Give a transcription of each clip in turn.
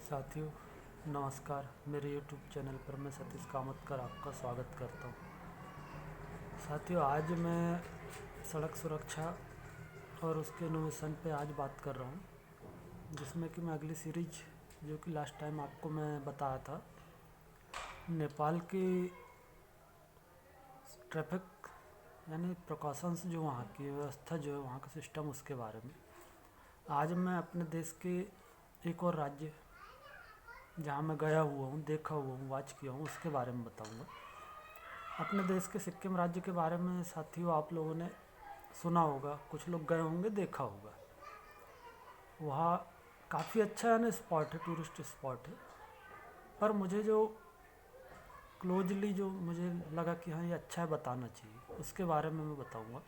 साथियों नमस्कार। मेरे YouTube चैनल पर मैं सतीश कामतकर आपका स्वागत करता हूँ। साथियों आज मैं सड़क सुरक्षा और उसके इनोवेशन पे आज बात कर रहा हूँ, जिसमें कि मैं अगली सीरीज जो कि लास्ट टाइम आपको मैं बताया था नेपाल की ट्रैफिक यानी प्रिकॉशंस, जो वहाँ की व्यवस्था जो है, वहाँ का सिस्टम, उसके बारे में आज मैं अपने देश के एक और राज्य जहाँ मैं गया हुआ हूँ, देखा हुआ हूँ, वॉच किया हूँ, उसके बारे में बताऊँगा। अपने देश के सिक्किम राज्य के बारे में साथियों आप लोगों ने सुना होगा, कुछ लोग गए होंगे, देखा होगा। वहाँ काफ़ी अच्छा है ना स्पॉट है, टूरिस्ट स्पॉट है। पर मुझे जो क्लोजली जो मुझे लगा कि हाँ ये अच्छा है, बताना चाहिए, उसके बारे में मैं बताऊँगा।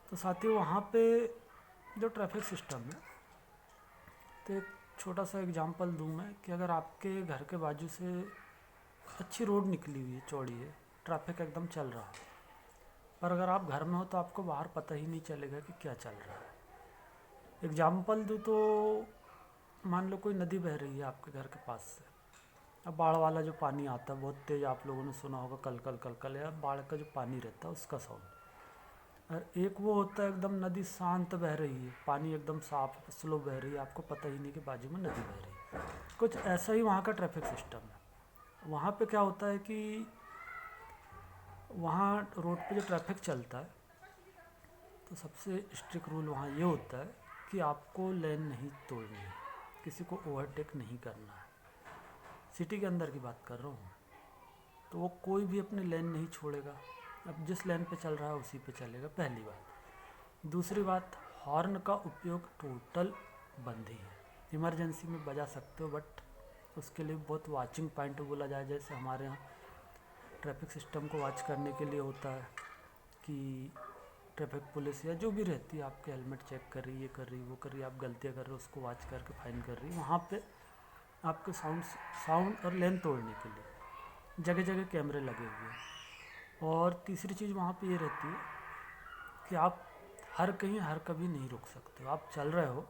तो साथियों वहाँ पे जो ट्रैफिक सिस्टम है, तो एक छोटा सा एग्जांपल दूँ मैं कि अगर आपके घर के बाजू से अच्छी रोड निकली हुई है, चौड़ी है, ट्रैफिक एकदम चल रहा है, पर अगर आप घर में हो तो आपको बाहर पता ही नहीं चलेगा कि क्या चल रहा है। एग्जाम्पल दूँ तो मान लो कोई नदी बह रही है आपके घर के पास से। अब बाढ़ वाला जो पानी आता है बहुत तेज़, आप लोगों ने सुना होगा कल कल कल कल, या बाढ़ का जो पानी रहता है उसका साउंड। और एक वो होता है एकदम नदी शांत बह रही है, पानी एकदम साफ स्लो बह रही है, आपको पता ही नहीं कि बाजू में नदी बह रही है। कुछ ऐसा ही वहाँ का ट्रैफिक सिस्टम है। वहाँ पे क्या होता है कि वहाँ रोड पे जो ट्रैफिक चलता है, तो सबसे स्ट्रिक्ट रूल वहाँ ये होता है कि आपको लेन नहीं तोड़नी है, किसी को ओवरटेक नहीं करना है। सिटी के अंदर की बात कर रहा हूँ, तो वो कोई भी अपनी लेन नहीं छोड़ेगा। अब जिस लेन पे चल रहा है उसी पे चलेगा, पहली बात। दूसरी बात, हॉर्न का उपयोग टोटल बंद ही है। इमरजेंसी में बजा सकते हो, बट उसके लिए बहुत वाचिंग पॉइंट बोला जाए, जैसे हमारे यहाँ ट्रैफिक सिस्टम को वॉच करने के लिए होता है कि ट्रैफिक पुलिस या जो भी रहती है आपके हेलमेट चेक कर रही, ये कर रही, वो कर रही, आप गलतियाँ कर रहे हो उसको वॉच करके फाइन कर रही। वहाँ पे आपके साउंड और लेन तोड़ने के लिए जगह जगह कैमरे लगे हुए हैं। और तीसरी चीज़ वहाँ पे ये रहती है कि आप हर कहीं हर कभी नहीं रुक सकते हो। आप चल रहे हो,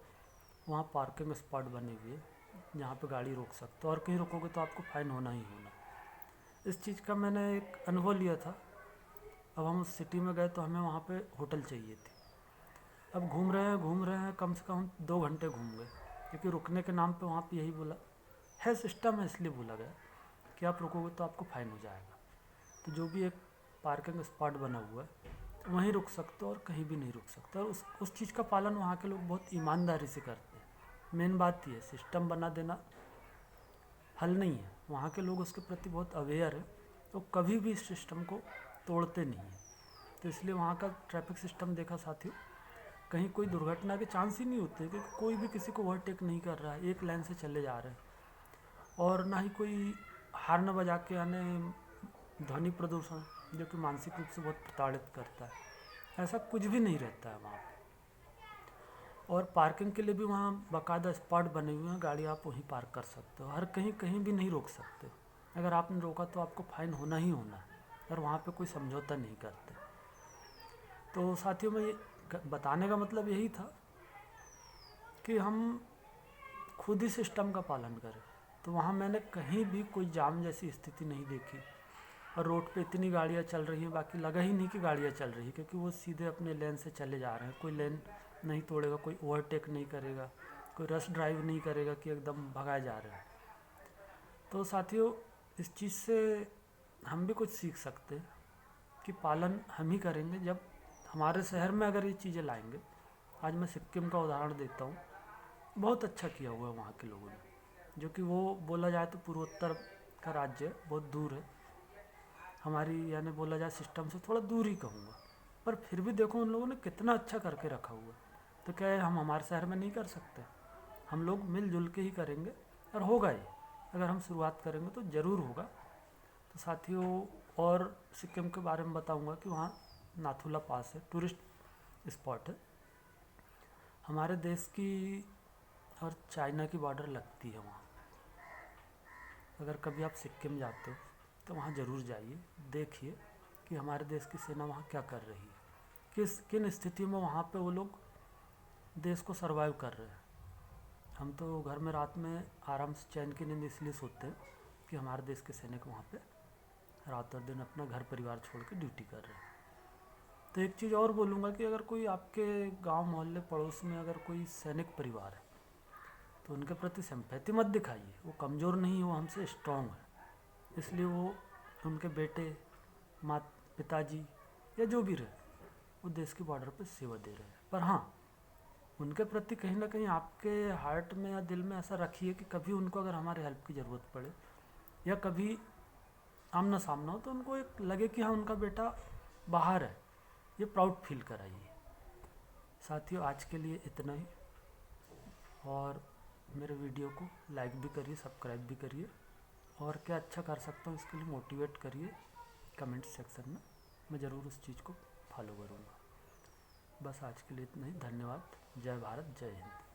वहाँ पार्किंग स्पॉट बने हुए हैं जहाँ पे गाड़ी रोक सकते हो, और कहीं रुकोगे तो आपको फ़ाइन होना ही होना। इस चीज़ का मैंने एक अनुभव लिया था। अब हम उस सिटी में गए तो हमें वहाँ पे होटल चाहिए थी। अब घूम रहे हैं, कम से कम 2 घंटे घूम गए, क्योंकि रुकने के नाम पे वहाँ पे यही बोला है, सिस्टम है इसलिए बोला गया कि आप रुकोगे तो आपको फ़ाइन हो जाएगा। तो जो भी एक पार्किंग स्पॉट बना हुआ है वहीं रुक सकते हो और कहीं भी नहीं रुक सकते। और उस चीज़ का पालन वहाँ के लोग बहुत ईमानदारी से करते हैं। मेन बात ये, सिस्टम बना देना हल नहीं है, वहाँ के लोग उसके प्रति बहुत अवेयर है, तो कभी भी इस सिस्टम को तोड़ते नहीं हैं। तो इसलिए वहाँ का ट्रैफिक सिस्टम देखा साथियों, कहीं कोई दुर्घटना के चांस ही नहीं होते, क्योंकि कोई भी किसी को ओवरटेक नहीं कर रहा है, एक लाइन से चले जा रहे हैं। और ना ही कोई हार्न बजा के, यानी ध्वनि प्रदूषण, जो कि मानसिक रूप से बहुत प्रताड़ित करता है, ऐसा कुछ भी नहीं रहता है वहाँ पे। और पार्किंग के लिए भी वहाँ बाकायदा स्पॉट बने हुए हैं, गाड़ी आप वहीं पार्क कर सकते हो, हर कहीं कहीं भी नहीं रोक सकते। अगर आपने रोका तो आपको फ़ाइन होना ही होना है, और वहाँ पे कोई समझौता नहीं करते। तो साथियों में ये बताने का मतलब यही था कि हम खुद ही सिस्टम का पालन करें। तो वहाँ मैंने कहीं भी कोई जाम जैसी स्थिति नहीं देखी, और रोड पे इतनी गाड़ियाँ चल रही हैं, बाकी लगा ही नहीं कि गाड़ियाँ चल रही हैं, क्योंकि वो सीधे अपने लेन से चले जा रहे हैं। कोई लेन नहीं तोड़ेगा, कोई ओवरटेक नहीं करेगा, कोई रश ड्राइव नहीं करेगा कि एकदम भगाए जा रहे हैं। तो साथियों इस चीज़ से हम भी कुछ सीख सकते हैं कि पालन हम ही करेंगे जब हमारे शहर में अगर ये चीज़ें लाएंगे। आज मैं सिक्किम का उदाहरण देता हूँ, बहुत अच्छा किया हुआ है वहाँ के लोगों ने, जो कि वो बोला जाए तो पूर्वोत्तर का राज्य है, बहुत दूर है हमारी, यानी बोला जाए सिस्टम से थोड़ा दूर ही कहूँगा, पर फिर भी देखो उन लोगों ने कितना अच्छा करके रखा हुआ है। तो क्या है, हम हमारे शहर में नहीं कर सकते? हम लोग मिलजुल के ही करेंगे, और होगा ही। अगर हम शुरुआत करेंगे तो ज़रूर होगा। तो साथियों और सिक्किम के बारे में बताऊंगा कि वहाँ नाथुला पास है, टूरिस्ट स्पॉट है। हमारे देश की और चाइना की बॉर्डर लगती है वहाँ। अगर कभी आप सिक्किम जाते हो तो वहाँ ज़रूर जाइए, देखिए कि हमारे देश की सेना वहाँ क्या कर रही है, किन स्थितियों में वहाँ पे वो लोग देश को सर्वाइव कर रहे हैं। हम तो घर में रात में आराम से चैन की नींद इसलिए सोते हैं कि हमारे देश के सैनिक वहाँ पे रात और दिन अपना घर परिवार छोड़ के ड्यूटी कर रहे हैं। तो एक चीज़ और बोलूँगा कि अगर कोई आपके गांव मोहल्ले पड़ोस में अगर कोई सैनिक परिवार है तो उनके प्रति सिंपैथी मत दिखाइए। वो कमज़ोर नहीं है, वो हमसे स्ट्रांग है, इसलिए वो उनके बेटे माँ पिताजी या जो भी रहे वो देश की बॉर्डर पर सेवा दे रहे हैं। पर हाँ, उनके प्रति कहीं ना कहीं आपके हार्ट में या दिल में ऐसा रखिए कि कभी उनको अगर हमारे हेल्प की ज़रूरत पड़े या कभी आमना सामना हो तो उनको एक लगे कि हाँ उनका बेटा बाहर है, ये प्राउड फील कराइए। साथियों, आज के लिए इतना ही, और मेरे वीडियो को लाइक भी करिए, सब्सक्राइब भी करिए, और क्या अच्छा कर सकता हूँ इसके लिए मोटिवेट करिए कमेंट सेक्शन में। मैं ज़रूर उस चीज़ को फॉलो करूँगा। बस आज के लिए इतना ही। धन्यवाद। जय भारत, जय हिंद।